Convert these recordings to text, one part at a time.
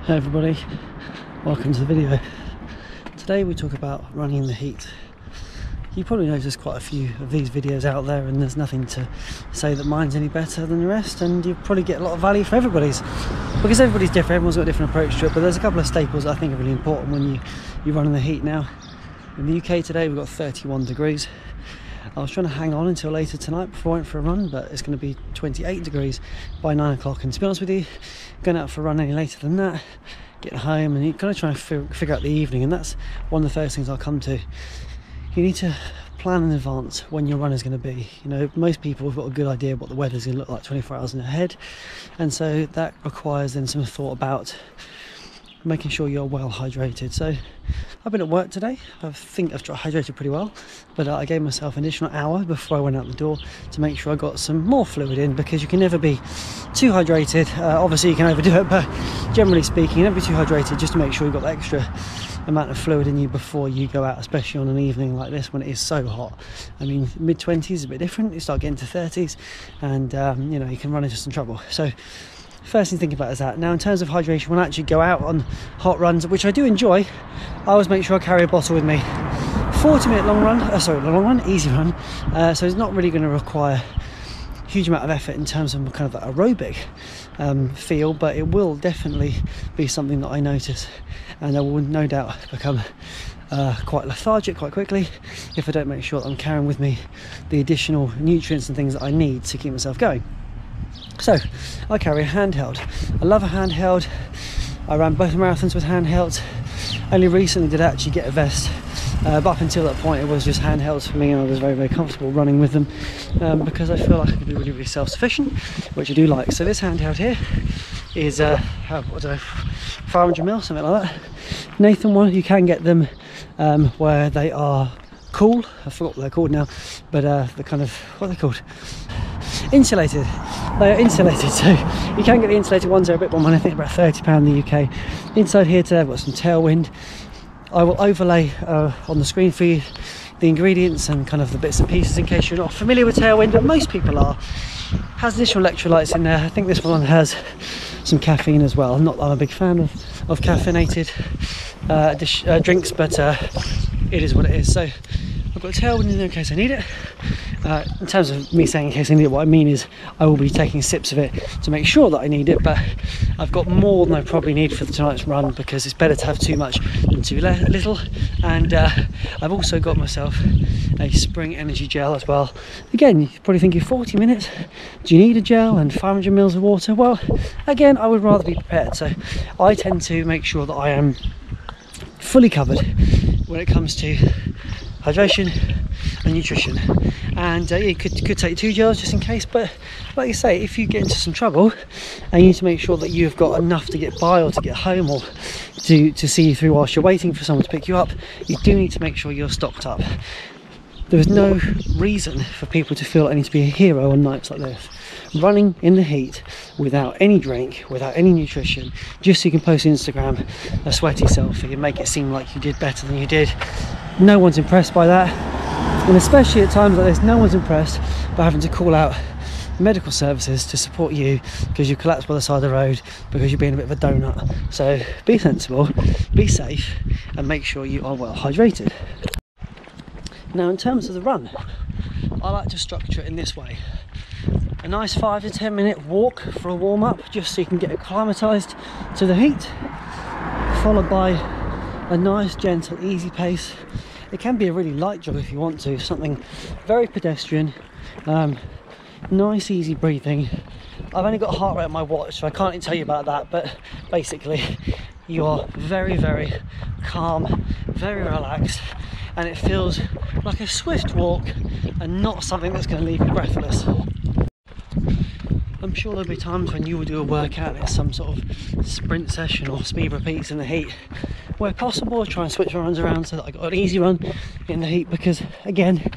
Hey everybody, welcome to the video. Today we talk about running in the heat. You probably noticed quite a few of these videos out there, and there's nothing to say that mine's any better than the rest, and you probably get a lot of value for everybody's, because everybody's different, everyone's got a different approach to it. But there's a couple of staples that I think are really important when you run in the heat. Now in the UK today we've got 31 degrees. I was trying to hang on until later tonight before I went for a run, but it's going to be 28 degrees by 9 o'clock, and to be honest with you, going out for a run any later than that, getting home and you kind of try and figure out the evening, and that's one of the first things I'll come to. You need to plan in advance when your run is going to be. You know, most people have got a good idea of what the weather's going to look like 24 hours ahead, and so that requires then some thought about making sure you're well hydrated. So I've been at work today. I think I've hydrated pretty well, but I gave myself an additional hour before I went out the door to make sure I got some more fluid in, because you can never be too hydrated. Obviously you can overdo it, but generally speaking, you never be too hydrated, just to make sure you've got the extra amount of fluid in you before you go out, especially on an evening like this when it is so hot. I mean, mid-20s is a bit different, you start getting to 30s and you know, you can run into some trouble. So first thing to think about is that. Now in terms of hydration, when I actually go out on hot runs, which I do enjoy, I always make sure I carry a bottle with me. 40-minute long run, easy run, so it's not really going to require a huge amount of effort in terms of kind of that aerobic feel, but it will definitely be something that I notice, and I will no doubt become quite lethargic quite quickly if I don't make sure that I'm carrying with me the additional nutrients and things that I need to keep myself going. So I carry a handheld. I love a handheld. I ran both marathons with handhelds. Only recently did I actually get a vest, but up until that point it was just handhelds for me, and I was very comfortable running with them, because I feel like I can be really self-sufficient, which I do like. So this handheld here is I don't know, 500ml, something like that. Nathan one, you can get them where they are cool. I forgot what they're called now, but the kind of, what are they called? Insulated. They are insulated, so you can get the insulated ones. They're a bit more money, I think about £30 in the UK. Inside here today I've got some Tailwind. I will overlay on the screen for you the ingredients and kind of the bits and pieces in case you're not familiar with Tailwind, but most people are. Has additional electrolytes in there. I think this one has some caffeine as well. Not that I'm a big fan of caffeinated drinks, but it is what it is. So I've got a Tailwind in there in case I need it. In terms of me saying in case I need it, what I mean is I will be taking sips of it to make sure that I need it, but I've got more than I probably need for tonight's run, because it's better to have too much than too little. And I've also got myself a Spring Energy gel as well. Again, you're probably thinking 40 minutes, do you need a gel and 500ml of water? Well, again, I would rather be prepared, so I tend to make sure that I am fully covered when it comes to hydration and nutrition. And you could take 2 gels just in case, but like you say, if you get into some trouble and you need to make sure that you've got enough to get by or to get home or to see you through whilst you're waiting for someone to pick you up, you do need to make sure you're stocked up. There is no reason for people to feel like they need to be a hero on nights like this. Running in the heat without any drink, without any nutrition, just so you can post on Instagram a sweaty selfie and make it seem like you did better than you did. No one's impressed by that, and especially at times like this, no one's impressed by having to call out medical services to support you because you collapsed by the side of the road because you're being a bit of a donut. So be sensible, be safe, and make sure you are well hydrated. Now in terms of the run, I like to structure it in this way. A nice 5 to 10 minute walk for a warm-up, just so you can get acclimatized to the heat, followed by a nice gentle easy pace. It can be a really light jog if you want to, something very pedestrian, nice easy breathing. I've only got a heart rate on my watch, so I can't even tell you about that, but basically you are very calm, very relaxed, and it feels like a swift walk and not something that's going to leave you breathless. I'm sure there'll be times when you will do a workout, it's some sort of sprint session or speed repeats in the heat. Where possible, I'll try and switch my runs around so that I got an easy run in the heat, because again,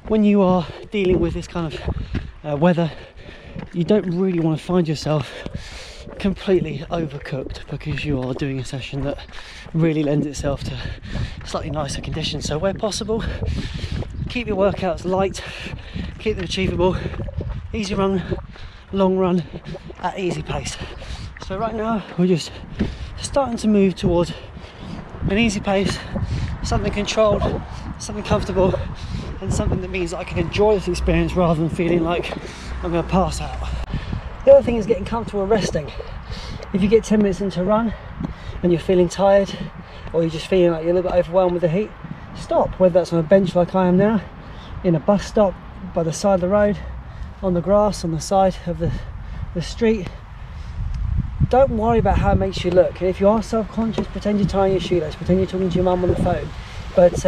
when you are dealing with this kind of weather, you don't really want to find yourself completely overcooked because you are doing a session that really lends itself to slightly nicer conditions. So where possible, keep your workouts light, keep them achievable, easy run, long run at easy pace. So right now we're just starting to move towards an easy pace, something controlled, something comfortable, and something that means that I can enjoy this experience rather than feeling like I'm going to pass out. The other thing is getting comfortable resting. If you get 10 minutes into a run and you're feeling tired, or you're just feeling like you're a little bit overwhelmed with the heat, stop, whether that's on a bench like I am now, in a bus stop, by the side of the road, on the grass, on the side of the street. Don't worry about how it makes you look. And if you are self-conscious, pretend you're tying your shoelace, pretend you're talking to your mum on the phone. But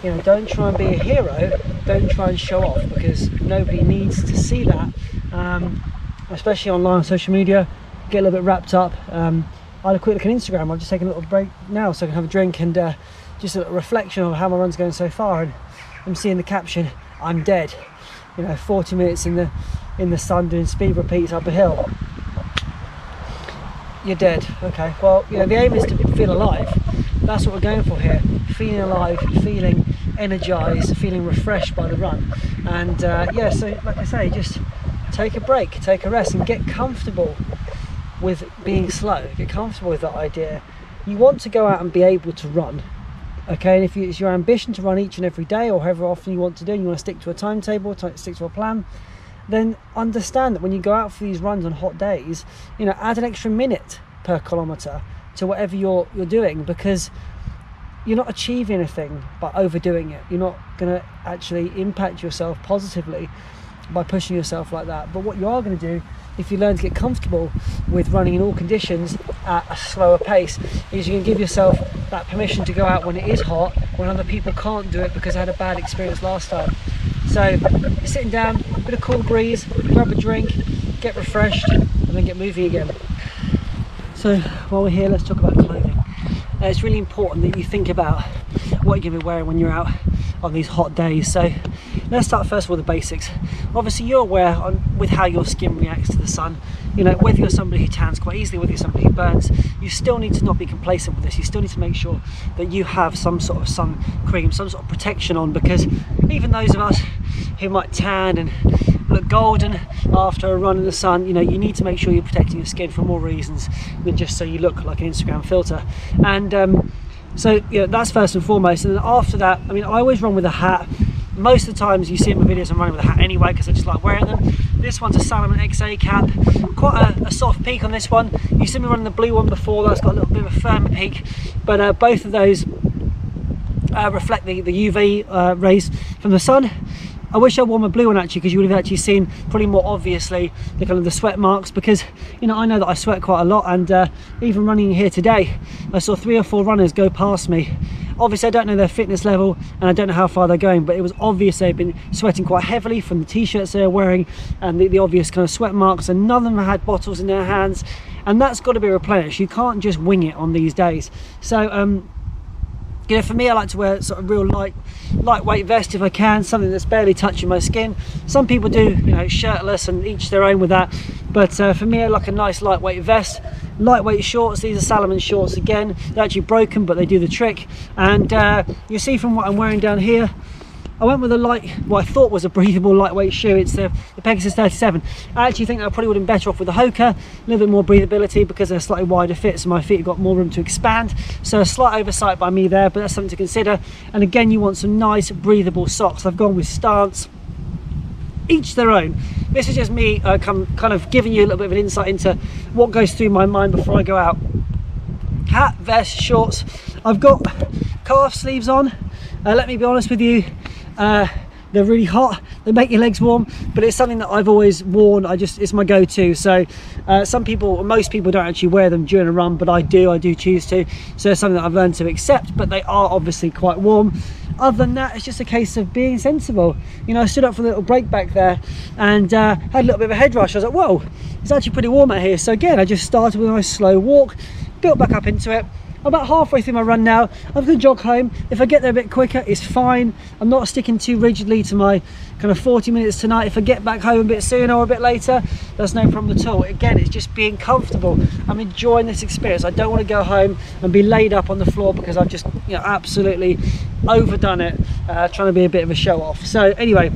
you know, don't try and be a hero, don't try and show off, because nobody needs to see that, especially online on social media. Get a little bit wrapped up. I had a quick look at Instagram. I've just taken a little break now so I can have a drink and just a little reflection on how my run's going so far, and I'm seeing the caption, "I'm dead." You know, 40 minutes in the sun doing speed repeats up a hill. You're dead. Okay, well, you know, the aim is to feel alive. That's what we're going for here. Feeling alive, feeling energized, feeling refreshed by the run. And yeah, so like I say, just take a break, take a rest, and get comfortable with being slow. Get comfortable with that idea. You want to go out and be able to run. Okay, and if it's your ambition to run each and every day, or however often you want to do, and you want to stick to a timetable, stick to a plan, then understand that when you go out for these runs on hot days, you know, add an extra minute per kilometre to whatever you're doing, because you're not achieving anything by overdoing it. You're not going to actually impact yourself positively by pushing yourself like that. But what you are going to do, if you learn to get comfortable with running in all conditions at a slower pace, is you're going to give yourself that permission to go out when it is hot, when other people can't do it because they had a bad experience last time. So you're sitting down, a bit of cool breeze, grab a drink, get refreshed, and then get moving again. So while we're here, let's talk about clothing. It's really important that you think about what you're going to be wearing when you're out on these hot days. So let's start first with the basics. Obviously you're aware with how your skin reacts to the sun. You know, whether you're somebody who tans quite easily, whether you're somebody who burns, you still need to not be complacent with this. You still need to make sure that you have some sort of sun cream, some sort of protection on, because even those of us who might tan and look golden after a run in the sun, you know, you need to make sure you're protecting your skin for more reasons than just so you look like an Instagram filter. And so, you know, that's first and foremost. And then after that, I mean, I always run with a hat. Most of the times you see in my videos I'm running with a hat anyway, because I just like wearing them. This one's a Salomon XA cap, quite a soft peak on this one. You see me running the blue one before, that's got a little bit of a firmer peak, but both of those reflect the UV rays from the sun. I wish I wore my blue one actually, because you would have actually seen probably more obviously the kind of the sweat marks, because you know, I know that I sweat quite a lot, and even running here today I saw 3 or 4 runners go past me. Obviously I don't know their fitness level and I don't know how far they're going, but it was obvious they've been sweating quite heavily from the t-shirts they're wearing and the obvious kind of sweat marks, and none of them had bottles in their hands, and that's got to be replenished. You can't just wing it on these days. So you know, for me, I like to wear sort of real lightweight vest if I can, something that's barely touching my skin. Some people do, you know, shirtless, and each their own with that. But for me, I like a nice lightweight vest. Lightweight shorts, these are Salomon shorts again. They're actually broken, but they do the trick. And you see from what I'm wearing down here, I went with what I thought was a breathable lightweight shoe. It's the Pegasus 37. I actually think I probably would have been better off with the Hoka, a little bit more breathability because they're slightly wider fit, so my feet have got more room to expand. So a slight oversight by me there, but that's something to consider. And again, you want some nice breathable socks. I've gone with Stance, each their own. This is just me kind of giving you a little bit of an insight into what goes through my mind before I go out. Hat, vest, shorts. I've got calf sleeves on. Let me be honest with you, they're really hot, they make your legs warm, but it's something that I've always worn. It's my go-to. So most people don't actually wear them during a run, but I do choose to. So it's something that I've learned to accept, but they are obviously quite warm. Other than that, it's just a case of being sensible. You know, I stood up for a little break back there and had a little bit of a head rush. I was like, whoa, it's actually pretty warm out here. So again, I just started with a nice slow walk, built back up into it. I'm about halfway through my run now. I'm going to jog home. If I get there a bit quicker, it's fine. I'm not sticking too rigidly to my kind of 40 minutes tonight. If I get back home a bit sooner or a bit later, that's no problem at all. Again, it's just being comfortable. I'm enjoying this experience. I don't want to go home and be laid up on the floor because I've just, you know, absolutely overdone it, trying to be a bit of a show off. So anyway,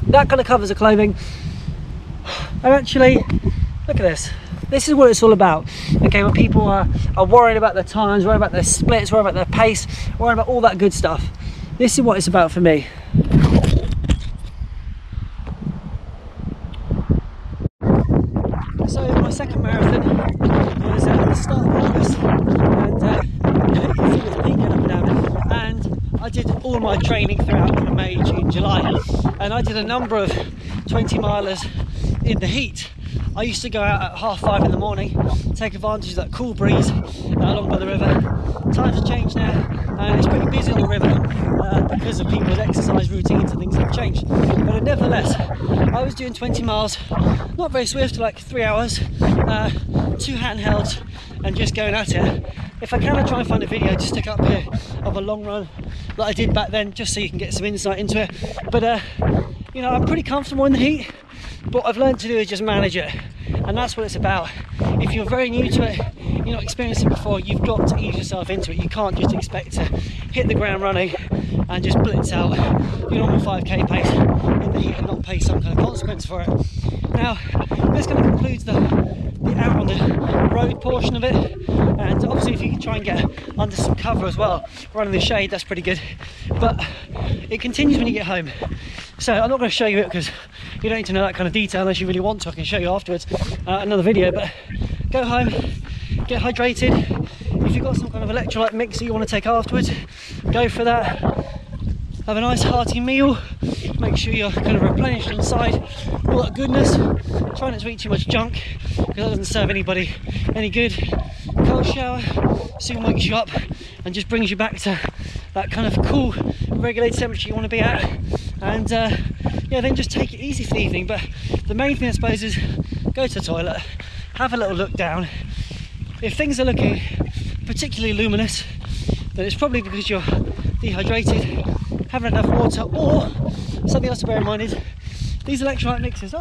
that kind of covers the clothing. And actually, look at this. This is what it's all about. Okay, when people are worried about their times, worried about their splits, worried about their pace, worried about all that good stuff, this is what it's about for me. So my second marathon was at the start of August, and you can see this peak going up and down, and I did all my training throughout May, June, July, and I did a number of 20 milers in the heat. I used to go out at 5:30 in the morning, take advantage of that cool breeze along by the river. Times have changed now, and it's pretty busy on the river because of people's exercise routines and things that have changed. But nevertheless, I was doing 20 miles, not very swift, like 3 hours, 2 handhelds, and just going at it. If I can, I try and find a video to stick up here of a long run that I did back then, just so you can get some insight into it. But you know, I'm pretty comfortable in the heat. But what I've learned to do is just manage it, and that's what it's about. If you're very new to it, you're not experienced it before, you've got to ease yourself into it. You can't just expect to hit the ground running and just blitz out your normal 5k pace in the heat and not pay some kind of consequence for it. Now, this kind of concludes the out on the road portion of it, and obviously if you can try and get under some cover as well, running the shade, that's pretty good. But it continues when you get home. So I'm not going to show you it because you don't need to know that kind of detail unless you really want to. I can show you afterwards, another video. But go home, get hydrated. If you've got some kind of electrolyte mix that you want to take afterwards, go for that. Have a nice hearty meal, make sure you're kind of replenished inside, all that goodness. Try not to eat too much junk because that doesn't serve anybody any good. Cold shower soon wakes you up and just brings you back to that kind of cool regulated temperature you want to be at. And yeah, then just take it easy for the evening. But the main thing I suppose is go to the toilet, have a little look down. If things are looking particularly luminous, then it's probably because you're dehydrated, haven't enough water, or something else to bear in mind is these electrolyte mixes,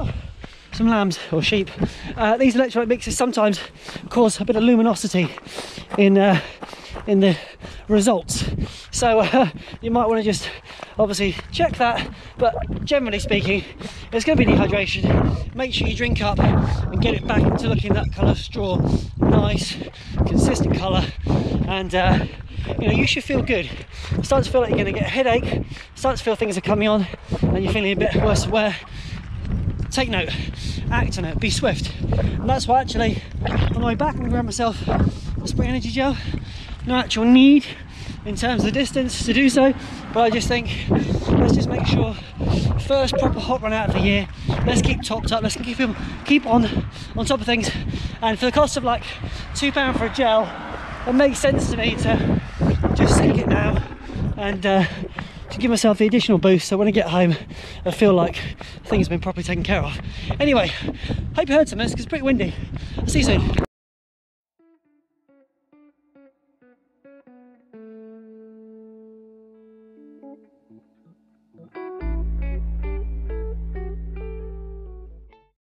some lambs or sheep, these electrolyte mixes sometimes cause a bit of luminosity in the results. So you might want to just obviously check that, but generally speaking it's going to be dehydration. Make sure you drink up and get it back into looking that kind of straw, nice consistent colour, and you know, you should feel good. Start to feel like you're going to get a headache, start to feel things are coming on and you're feeling a bit worse aware, take note, act on it, be swift. And that's why actually on my way back I'm going to grab myself a Sprint Energy Gel. No actual need in terms of the distance to do so, but I just think let's just make sure first proper hot run out of the year, let's keep topped up, let's keep on top of things. And for the cost of like £2 for a gel, it makes sense to me to just sink it now and to give myself the additional boost so when I get home I feel like things have been properly taken care of. Anyway, hope you heard some of this because it's pretty windy. I'll see you soon.